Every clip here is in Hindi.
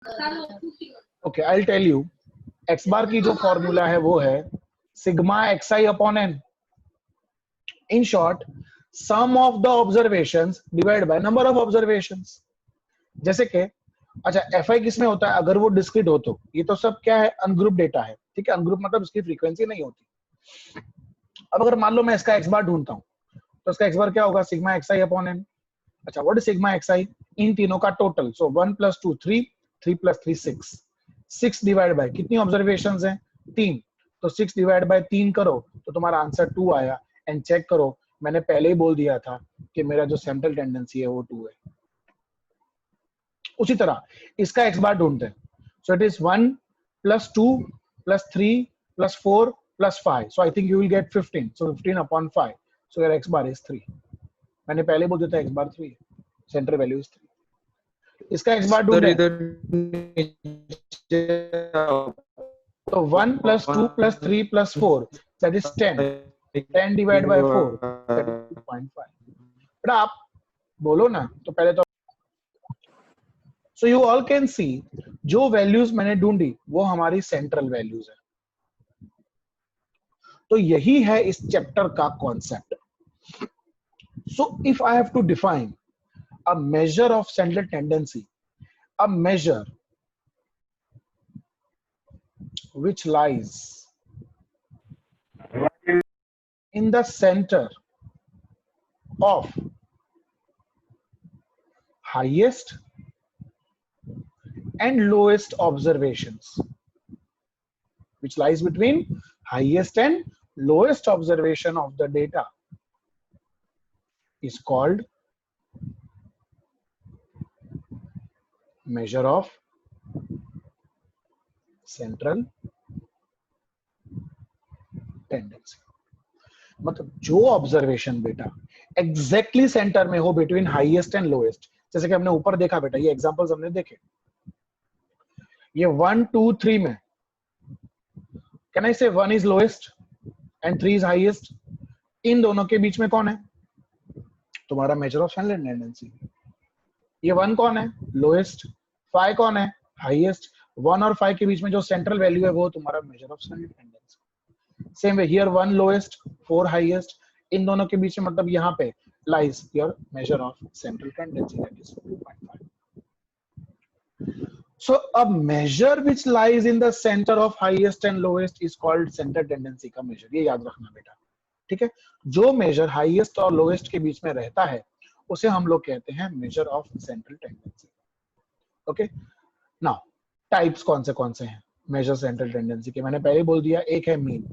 Okay, I will tell you. X bar की जो फॉर्मूला है वो है sigma xi upon n। In short, sum of the observations divide by number of observations. जैसे कि अच्छा fi किस में होता है, अगर वो डिस्क्रीट हो तो ये तो सब क्या है, अनग्रुप डेटा है, ठीक है। अनग्रुप मतलब इसकी फ्रीक्वेंसी नहीं होती। अब अगर मान लो मैं इसका एक्स बार ढूंढता हूँ तो इसका एक्स बार क्या होगा, सिग्मा xi अपॉन n। अच्छा, व्हाट इज सिग्मा xi? इन तीनों का टोटल। सो 1 + 2 3, 3 + 3 6, 6 डिवाइड बाय कितनी ऑब्जर्वेशंस हैं, 3। तो 6 डिवाइड बाय 3 करो तो तुम्हारा आंसर 2 आया। एंड चेक करो, मैंने पहले ही बोल दिया था कि मेरा जो सेंट्रल टेंडेंसी है वो 2 है। उसी तरह इसका एक्स बार ढूंढते हैं। So it is 1 + 2 + 3 + 4 + 5। So I think you will get 15। So 15 upon 5। So your x bar is 3। मैंने पहले बोल दिया था एक्स बार 3 है, सेंट्रल वैल्यू इज 3। इसका एक्स बार ढूंढे तो 1 + 2 + 3 + 4 that is 10। 10 divide by 4 that is 2.5। बेटा आप बोलो ना, तो पहले तो so you all can see जो वैल्यूज मैंने ढूंढी वो हमारी सेंट्रल वैल्यूज है। तो यही है इस चैप्टर का concept. So if I have to define a measure of central tendency, a measure which lies in the center of highest and lowest observations, which lies between highest and lowest observation of the data, is called measure of central tendency। मतलब जो ऑब्जर्वेशन बेटा एग्जैक्टली सेंटर में हो बिटवीन हाईएस्ट एंड लोएस्ट। जैसे कि हमने ऊपर देखा बेटा, ये एग्जांपल्स हमने देखे, ये 1 2 3 में can I say 1 is lowest and 3 is highest. इन दोनों के बीच में कौन है तुम्हारा मेजर ऑफ सेंट्रल टेंडेंसी? ये 1 कौन है, लोएस्ट। 5 कौन है, हाईएस्ट। 1 और 5 के बीच में जो सेंट्रल वैल्यू है वो तुम्हारा measure of central tendency. Same way here 1 lowest 4 highest, इन दोनों के बीच में मतलब यहाँ पे lies your measure of central tendency, that is 2.5. So a measure which lies in the center of highest and lowest is called central tendency का measure। ये याद रखना बेटा, ठीक है। जो measure highest और lowest के बीच में रहता है उसे हम लोग कहते हैं measure of central tendency। Okay, now types कौन से हैं मेजर सेंट्रल टेंडेंसी के? मैंने पहले बोल दिया, एक है मीन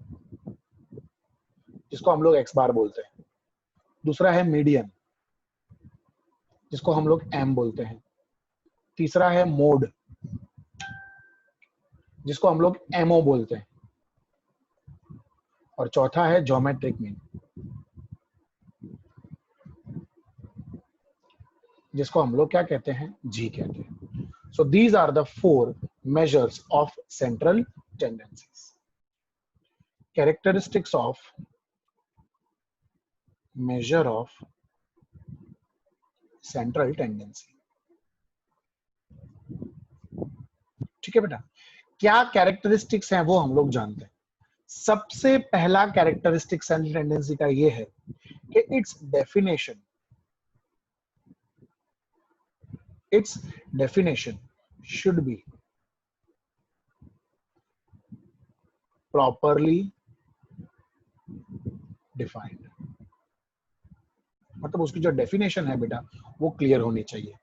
जिसको हम लोग एक्स बार बोलते हैं, दूसरा है मीडियन जिसको हम लोग एम बोलते हैं, तीसरा है मोड जिसको हम लोग एमओ बोलते हैं, और चौथा है ज्योमेट्रिक मीन जिसको हम लोग क्या कहते हैं, जी कहते हैं। So these are the 4 measures of central tendencies। Characteristics of measure of central tendency। ठीक है बेटा, क्या कैरेक्टरिस्टिक्स हैं वो हम लोग जानते हैं। सबसे पहला कैरेक्टरिस्टिक सेंट्रल टेंडेंसी का ये है कि its definition should be properly defined। मतलब उसकी जो डेफिनेशन है बेटा वो क्लियर होनी चाहिए।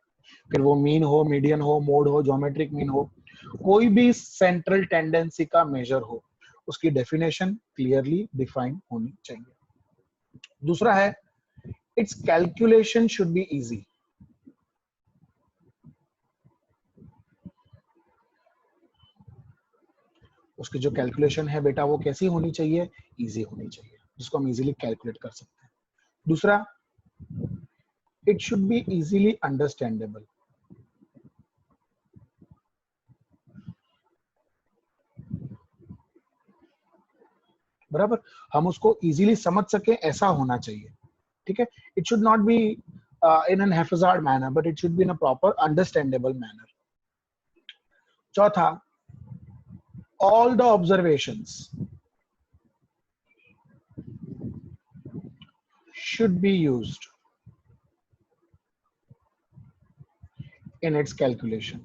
फिर वो मीन हो, मीडियन हो, मोड हो, ज्योमेट्रिक मीन हो, कोई भी सेंट्रल टेंडेंसी का मेजर हो, उसकी डेफिनेशन क्लियरली डिफाइन होनी चाहिए। दूसरा है it's calculation should be easy. उसकी जो कैलकुलेशन है बेटा वो कैसी होनी चाहिए, इजी होनी चाहिए, जिसको हम इजीली कैलकुलेट कर सकते हैं। दूसरा, it should be easily understandable. बराबर, हम उसको इजीली समझ सके ऐसा होना चाहिए, ठीक है। It should not be in an haphazard manner but it should be in a proper understandable manner. चौथा, all the observations should be used in its calculation.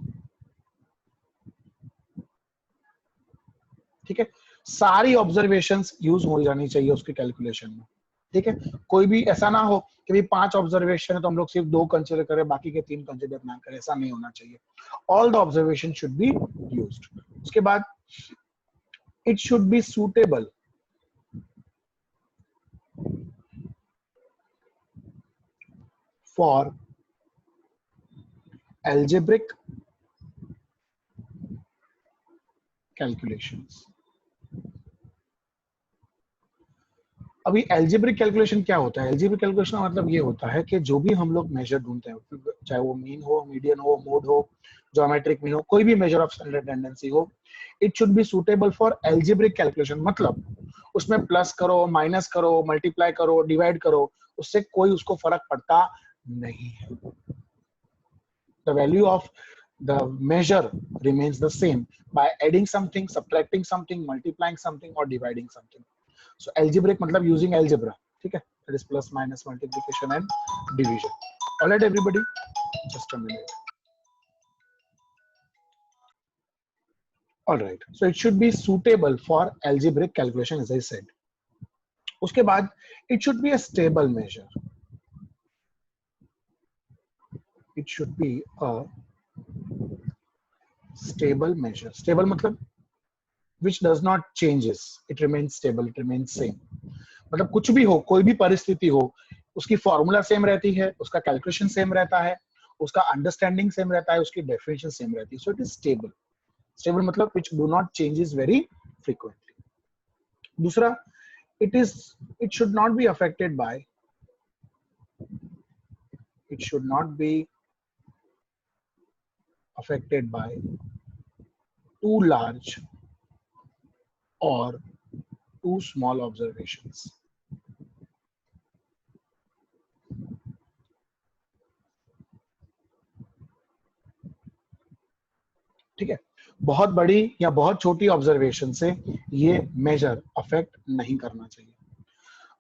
ठीक है, सारी ऑब्जर्वेशंस यूज हो जानी चाहिए उसके कैलकुलेशन में. ठीक है, कोई भी ऐसा ना हो कि भाई 5 ऑब्जर्वेशन है तो हम लोग सिर्फ 2 कंसीडर करें, बाकी के 3 कंसीडर ना करें. ऐसा नहीं होना चाहिए. All the observation should be used. उसके बाद it should B suitable for algebraic calculations. अभी एल्जेब्रिक कैलकुलेशन क्या होता है? एल्जेब्रिक कैलकुलेशन का मतलब ये होता है कि जो भी हम लोग मेजर ढूंढते हैं, चाहे वो मीन हो, मीडियन हो, मोड हो, ज्योमेट्रिक मीन हो, कोई भी मेजर ऑफ स्टैंडर्ड टेंडेंसी हो, it should B suitable for algebraic calculation. मतलब उसमें प्लस करो, माइनस करो, मल्टीप्लाई करो, डिवाइड करो, उससे कोई उसको फर्क पड़ता नहीं है. The value of the measure remains the same by adding something, subtracting something, multiplying something or dividing something. So algebraic मतलब using algebra. ठीक है, that is plus, minus, multiplication and division. All right everybody, just a minute. All right, so it should be suitable for algebraic calculation as I said. उसके बाद it should be a stable measure. It should be a stable measure. Stable मतलब which does not changes, it remains stable, it remains same. मतलब कुछ भी हो, कोई भी परिस्थिति हो, उसकी फॉर्मूला सेम रहती है, उसका कैलकुलेशन सेम रहता है, उसका अंडरस्टैंडिंग सेम रहता है, उसकी डेफिनेशन सेम रहती है. So it is stable. Stable मतलब which do not changes very frequently. दूसरा, it should not be affected by, it should not be affected by too large or too small observations. ठीक है, बहुत बड़ी या बहुत छोटी ऑब्जर्वेशन से ये मेजर अफेक्ट नहीं करना चाहिए.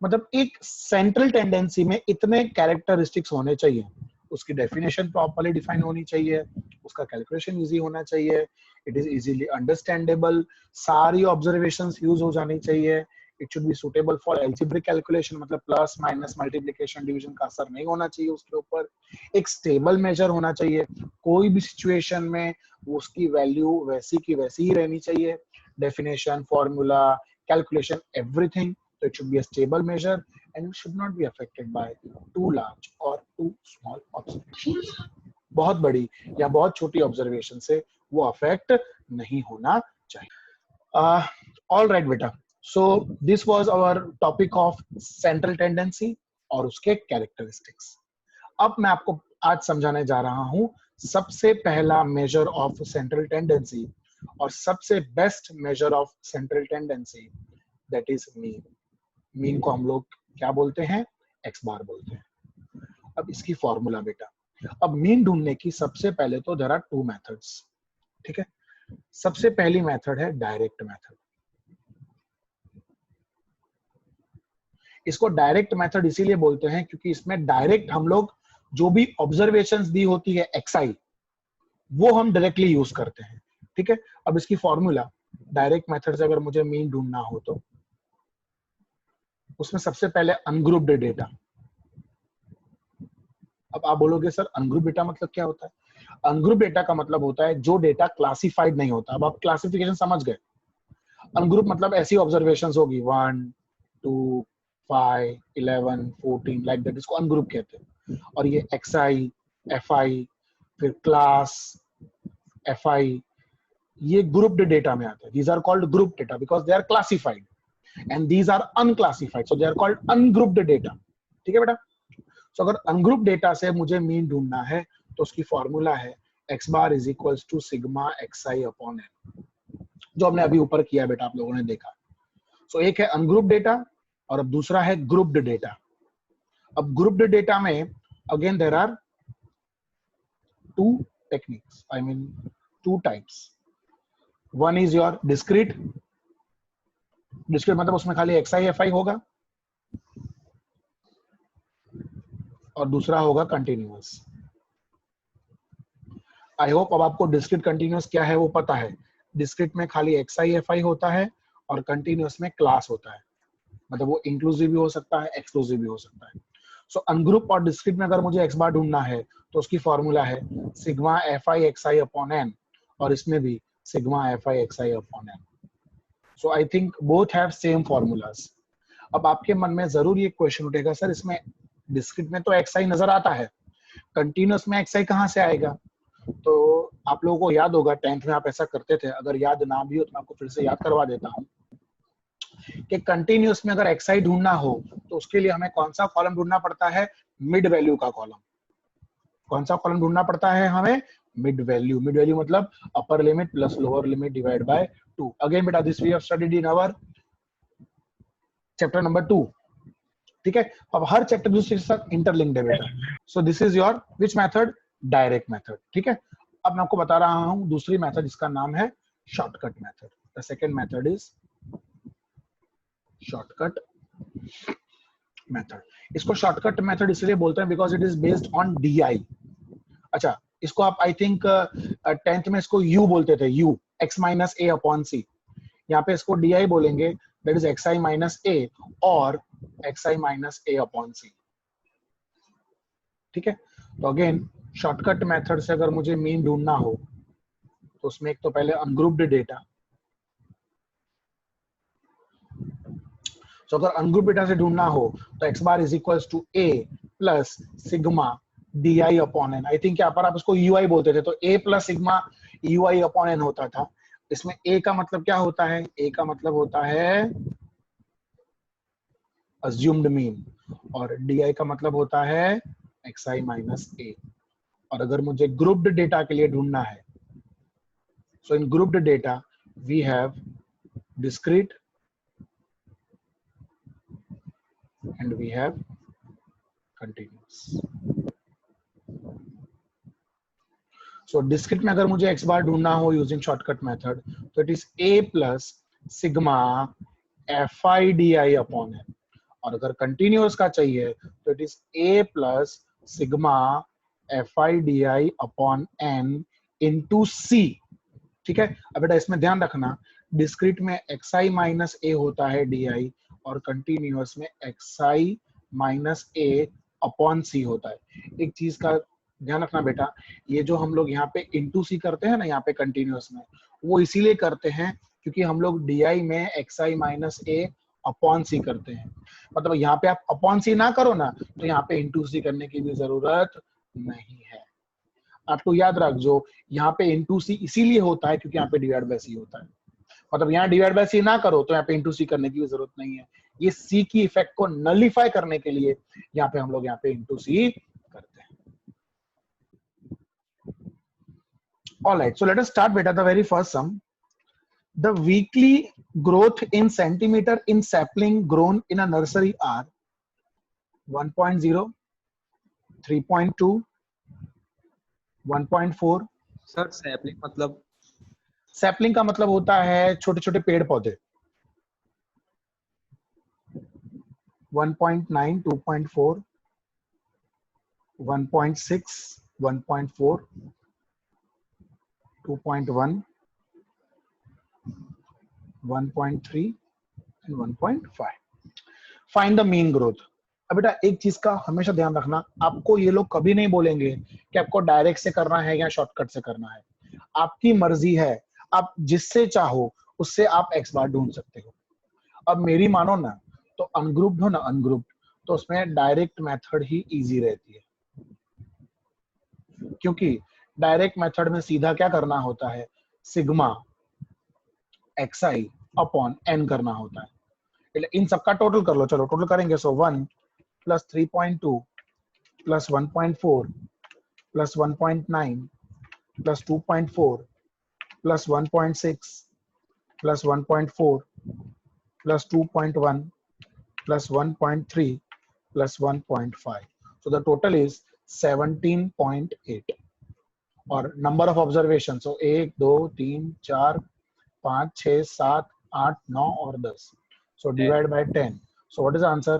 मतलब एक सेंट्रल टेंडेंसी में इतने कैरेक्टरिस्टिक्स होने चाहिए, उसकी डेफिनेशन प्रॉपर्ली डिफाइन होनी चाहिए, उसका कैलकुलेशन इजी होना चाहिए, इट इज इजीली अंडरस्टैंडेबल, सारी ऑब्जर्वेशंस यूज हो जानी चाहिए, it should B suitable for algebraic calculation. मतलब प्लस, माइनस, मल्टीप्लिकेशन, डिवीजन का असर नहीं होना चाहिए उसके ऊपर. एक स्टेबल मेजर होना चाहिए, कोई भी सिचुएशन में उसकी वैल्यू वैसी की वैसी ही रहनी चाहिए. Definition, formula, calculation, everything. So it should be a stable measure and it should not be affected by too large or too small observations. बहुत बड़ी या बहुत छोटी ऑब्जर्वेशन से वो अफेक्ट नहीं होना चाहिए. All right बेटा, so this was our topic of central tendency और उसके characteristics. अब मैं आपको आज समझाने जा रहा हूं सबसे पहला मेजर ऑफ सेंट्रल टेंडेंसी और सबसे best measure of central tendency, that is mean. Mean को हम लोग क्या बोलते हैं? एक्स बार बोलते हैं. अब इसकी फॉर्मूला बेटा, अब मीन ढूंढने की सबसे पहले तो देयर आर 2 मेथड्स. ठीक है, सबसे पहली मेथड है डायरेक्ट मेथड. इसको डायरेक्ट मेथड इसीलिए बोलते हैं क्योंकि इसमें डायरेक्ट हम लोग जो भी ऑब्जर्वेशंस दी होती है एक्सआई, वो हम डायरेक्टली यूज करते हैं. ठीक है, अब इसकी फॉर्मूला, डायरेक्ट मेथड से अगर मुझे मीन ढूंढना हो तो उसमें सबसे पहले अनग्रुप्ड डेटा. अब आप बोलोगे सर अनग्रुप डेटा मतलब क्या होता है? अनग्रुप डेटा का मतलब होता है जो डेटा क्लासिफाइड नहीं होता. अब आप क्लासिफिकेशन समझ गए. अनग्रुप मतलब ऐसी ऑब्जर्वेशंस होगी 1, 2, 5, 11, 14 लाइक दैट, इसको अनग्रुप कहते हैं. और ये एक्सआई, एफआई, फिर क्लास, एफआई, ये ग्रुप्ड डेटा में आता है. These are called group data because they are classified and these are unclassified, so they are called ungrouped data. ठीक है बेटा. so अगर ungrouped data से मुझे मीन ढूंढना है तो उसकी फॉर्मूला है x bar is equals to sigma xi upon n, जो हमने अभी ऊपर किया बेटा, आप लोगों ने देखा. so एक है ungrouped data और अब दूसरा है grouped data. अब grouped data में again there are 2 techniques, I mean 2 types. One is your discrete, discrete मतलब उसमें खाली एक्स आई एफ आई होगा, और दूसरा होगा कंटिन्यूअस। आई होप अब आपको डिस्क्रीट कंटिन्यूअस क्या है वो पता है। डिस्क्रीट में खाली एक्स आई एफ आई होता है और कंटिन्यूअस में क्लास होता है, मतलब वो इंक्लूसिव भी हो सकता है, एक्सक्लूसिव भी हो सकता है। सो अनग्रुप और डिस्क्रीट में अगर मुझे एक्स बार ढूंढना है तो उसकी फॉर्मूला है sigma f i x I upon n, और इसमें भी sigma f i x I upon n. So I think both have same formulas. अब आपके मन में जरूर ये क्वेश्चन उठेगा, सर इसमें डिस्क्रीट में तो एक्स आई नजर आता है, कंटिन्यूअस में एक्स आई कहाँ से आएगा? तो आप लोगों को याद होगा 10th में आप ऐसा करते थे, अगर याद ना भी हो तो मैं आपको फिर से याद करवा देता हूँ कि कंटिन्यूअस में अगर एक्स आई ढूंढना हो तो उसके लिए हमें कौन सा कॉलम ढूंढना पड़ता है? मिड वैल्यू का कॉलम। कौन सा कॉलम ढूंढना पड़ता है हमें? Mid value. मिड वैल्यू मतलब upper limit plus lower limit divide by 2। Again बेटा this we have studied in our chapter number 2। ठीक है, अब हर चैप्टर दूसरे के साथ इंटरलिंक्ड है बेटा। So this is your which method? Direct method. ठीक है, अब मैं आपको बता रहा हूं दूसरी मेथड जिसका नाम है shortcut method. The second method is shortcut method. इसको शॉर्टकट मेथड इसलिए बोलते हैं because it is based on DI. अच्छा, इसको आप आई थिंक 10th में इसको यू बोलते थे, U X minus A upon C. यहाँ पे इसको डी आई बोलेंगे, that is X I minus A और X I minus A upon C. ठीक है, तो अगेन शॉर्टकट मेथड से अगर मुझे मीन ढूंढना हो तो उसमें एक तो पहले अनग्रुप्ड डेटा, तो अगर अनग्रुप्ड डेटा से ढूंढना हो तो X bar is equals to A plus sigma D I upon N. I think यहाँ पर आप इसको यू आई बोलते थे, तो A plus sigma U I upon N होता था। इसमें ए का मतलब क्या होता है? ए का मतलब होता है अज्यूम्ड मीन, और डी आई का मतलब होता है एक्स आई माइनस ए। और अगर मुझे ग्रुप्ड डेटा के लिए ढूंढना है, so in grouped data we have discrete and we have continuous. So discrete में अगर मुझे x बार ढूंढना हो using shortcut method, तो it is a plus sigma fi di upon n। और अगर continuous का चाहिए तो it is a plus sigma fi di upon n into c। ठीक है, अब बेटा इसमें ध्यान रखना, डिस्क्रीट में xi माइनस ए होता है di और कंटिन्यूअस में xi माइनस ए अपॉन सी होता है। एक चीज का ध्यान रखना बेटा, ये जो हम लोग यहाँ पे इंटू सी करते हैं ना यहाँ पे कंटिन्यूअस में, वो इसीलिए करते हैं क्योंकि हम लोग डी में xi माइनस ए अपॉन सी करते हैं। मतलब यहाँ पे आप अपॉन सी ना करो ना तो यहाँ पे इंटू सी करने की भी जरूरत नहीं है। आपको याद रख, जो यहाँ पे इंटू सी इसीलिए होता है क्योंकि यहाँ पे डिवाइड बाय सी होता है। मतलब यहाँ डिवाइड बाय सी ना करो तो यहाँ पे इंटू सी करने की भी जरूरत नहीं है। ये सी की इफेक्ट को नलिफाई करने के लिए यहाँ पे हम लोग यहाँ पे इंटू सी करते हैं। Alright, so let us start beta the very first sum. The weekly growth in centimeter in sapling grown in a nursery are 1.0, 3.2, 1.4। Sir sapling मतलब? सैपलिंग का मतलब होता है छोटे छोटे पेड़ पौधे। 1.9, 2.4, 1.6, 1.4, 2.1, 1.3 and 1.5। Find the mean growth. अब बेटा एक चीज का हमेशा ध्यान रखना, आपको ये लोग कभी नहीं बोलेंगे कि आपको डायरेक्ट से करना है या शॉर्टकट से करना है। आपकी मर्जी है, आप जिससे चाहो उससे आप एक्स बार ढूंढ सकते हो। अब मेरी मानो ना तो अनग्रुप्ड हो ना अनग्रुप्ड, तो उसमें डायरेक्ट मेथड ही इजी रहती है, क्योंकि डायरेक्ट मेथड में सीधा क्या करना होता है? सिग्मा एक्स आई अपॉन एन करना होता है। इन सबका टोटल कर लो, चलो टोटल करेंगे। सो 1 plus 3.2 plus 1.4 plus 1.9 plus 2.4 plus 1.6 plus 1.4 plus 2.1 plus 1.3 plus 1.5। So the total is 17.8। और नंबर ऑफ ऑब्जर्वेशन, सो 1 2 3 4 5 6 7 8 9 और 10, so divide by 10, so what is the answer?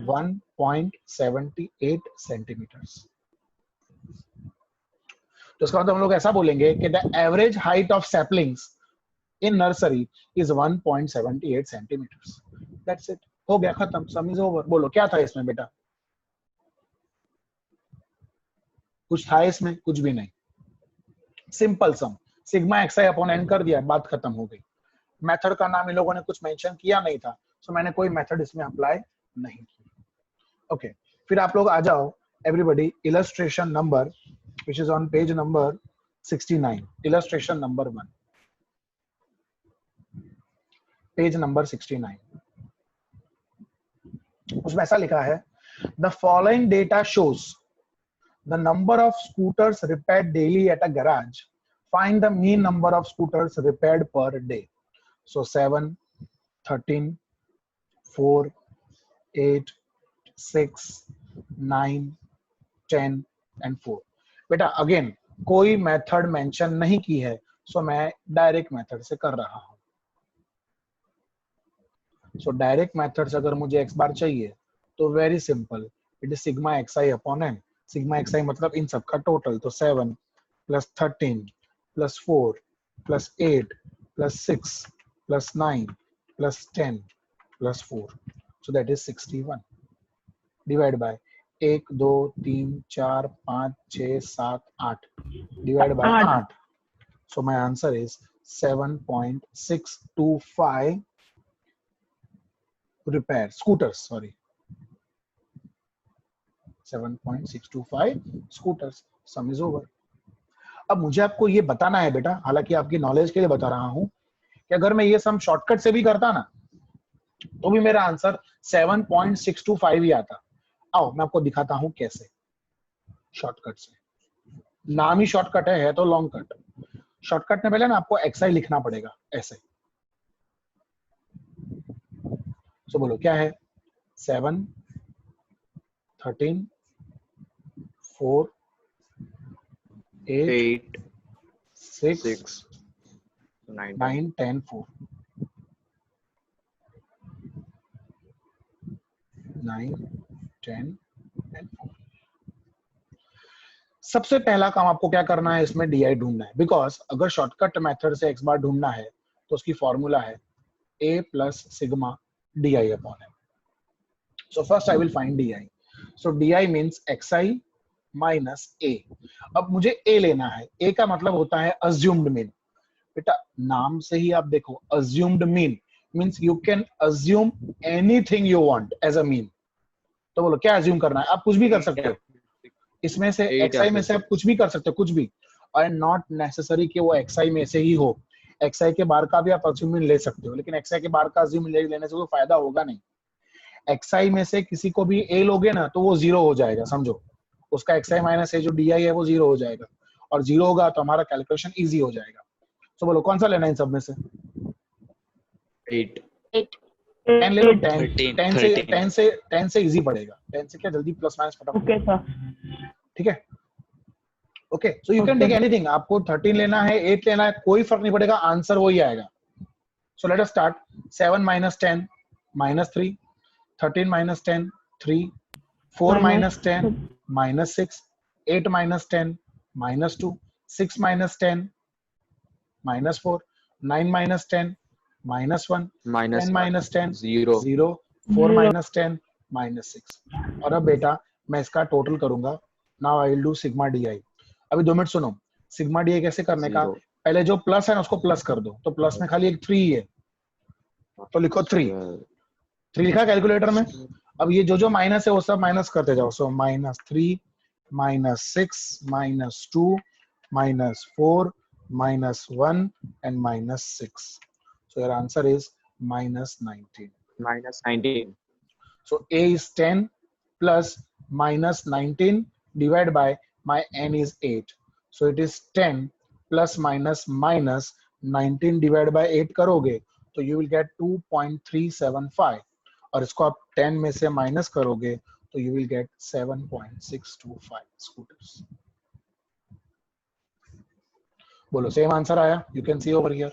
1.78 centimeters. तो इसका मतलब हम लोग ऐसा बोलेंगे कि the average height of saplings in nursery is 1.78 centimetres. That's it, हो गया, खत्म, सम इज ओवर. बोलो क्या था इसमें बेटा? कुछ था इसमें? कुछ भी नहीं. Simple sum, sigma x i upon n कर दिया, बात खत्म हो गई. मेथड का नाम इन लोगों ने कुछ मेंशन किया नहीं था, सो मैंने कोई मेथड इसमें अप्लाई नहीं किया. ओके, फिर आप लोग आ जाओ everybody, illustration number which is on page number 69, illustration number 1, page number 69. उसमें ऐसा लिखा है, the following data shows the number of scooters repaired daily at a garage. Find the mean number of scooters repaired per day. So 7, 13, 4, 8, 6, 9, 10 and 4. बेटा अगेन कोई मेथड मेंशन नहीं की है, सो मैं डायरेक्ट मेथड से कर रहा हूं. सो डायरेक्ट मेथड से अगर मुझे एक्स बार चाहिए तो very simple, it is sigma X I upon N. Sigma X I मतलब इन सब का टोटल, तो 7 plus 13 plus 4 plus 8 plus 6 plus 9 plus 10 plus 4, so that is 61 divide by 1 2 3 4 5 6 7 8 divided by 8. So my answer is 7.625 repair scooters. Sorry, 7.625 scooters. Sum is over. अब मुझे आपको ये बताना है बेटा, हालांकि आपकी नॉलेज के लिए बता रहा हूं, कि अगर मैं ये सम शॉर्टकट से भी करता ना तो भी मेरा आंसर 7.625 ही आता. आओ मैं आपको दिखाता हूं कैसे. शॉर्टकट से, नाम ही शॉर्टकट है तो लॉन्ग कट. शॉर्टकट में पहले ना आपको एक्सआई लिखना पड़ेगा ऐसे. सो बोलो क्या है? 7, 13, 4, 8, 6, 9, 10, 4. 9, 10 and 4. सबसे पहला काम आपको क्या करना है, इसमें डी आई ढूंढना है. बिकॉज अगर शॉर्टकट मेथड से एक्स बार ढूंढना है तो उसकी फॉर्मूला है a plus sigma D I upon M. So first I will find D I. So D I means X I minus A. अब मुझे a लेना है. a का मतलब होता है अज्यूम्ड मीन. बेटा नाम से ही आप देखो, assumed mean means you can assume anything you want as a mean. तो बोलो क्या अज्यूम करना है? आप कुछ भी कर सकते हो इसमें से, एक्सआई में से आप कुछ भी कर सकते हो, कुछ भी. और नॉट नेसेसरी कि वो एक्सआई में से ही हो. एक्सआई के बाहर का भी आप अज्यूमिंग ले सकते हो, लेकिन एक्सआई के बाहर का अज्यूमिंग लेने से कोई फायदा होगा नहीं. एक्सआई में से किसी को भी ए लोगे ना तो वो जीरो हो जाएगा, समझो. उसका एक्सआई माइनस ए जो डी आई है वो जीरो हो जाएगा, और जीरो होगा तो हमारा कैलकुलेशन इजी हो जाएगा. तो बोलो कौन सा लेना है इन सब में से? 8 10 ले लो. 10 से इजी पड़ेगा. 10 से क्या जल्दी प्लस माइनस फटाफट. ओके सर, ठीक है. Okay, so you can take anything. आपको 13 लेना है, 8 लेना है, कोई फर्क नहीं पड़ेगा, आंसर वही आएगा. So let us start. 7 minus 10 minus 3, 13 minus 10 3, 4 minus 10 minus 6, 8 minus 10 minus 2, 6 minus 10 minus 4, 9 minus 10 minus 1, 10 minus 10 0 0, 4 minus 10 minus 6. और अब बेटा मैं इसका टोटल करूंगा. Now I will do sigma D आई. अभी 2 मिनट सुनो. सिग्मा डी आई कैसे करने का? पहले जो प्लस है ना उसको प्लस कर दो. तो प्लस में खाली एक 3 है, तो लिखो 3. 3 लिखा कैलकुलेटर में. अब ये जो माइनस है वो सब माइनस करते जाओ. सो -3 -6 -2 -4 -1 and -6. So your answer is -19. -19. So a is 10 plus -19 divided by my n is 8. So it is 10 plus minus 19 divided by 8 करोगे तो you will get 2.375. और इसको आप 10 में से माइनस करोगे तो you will get 7.625 scooters. बोलो सेम आंसर आया. You can see over here.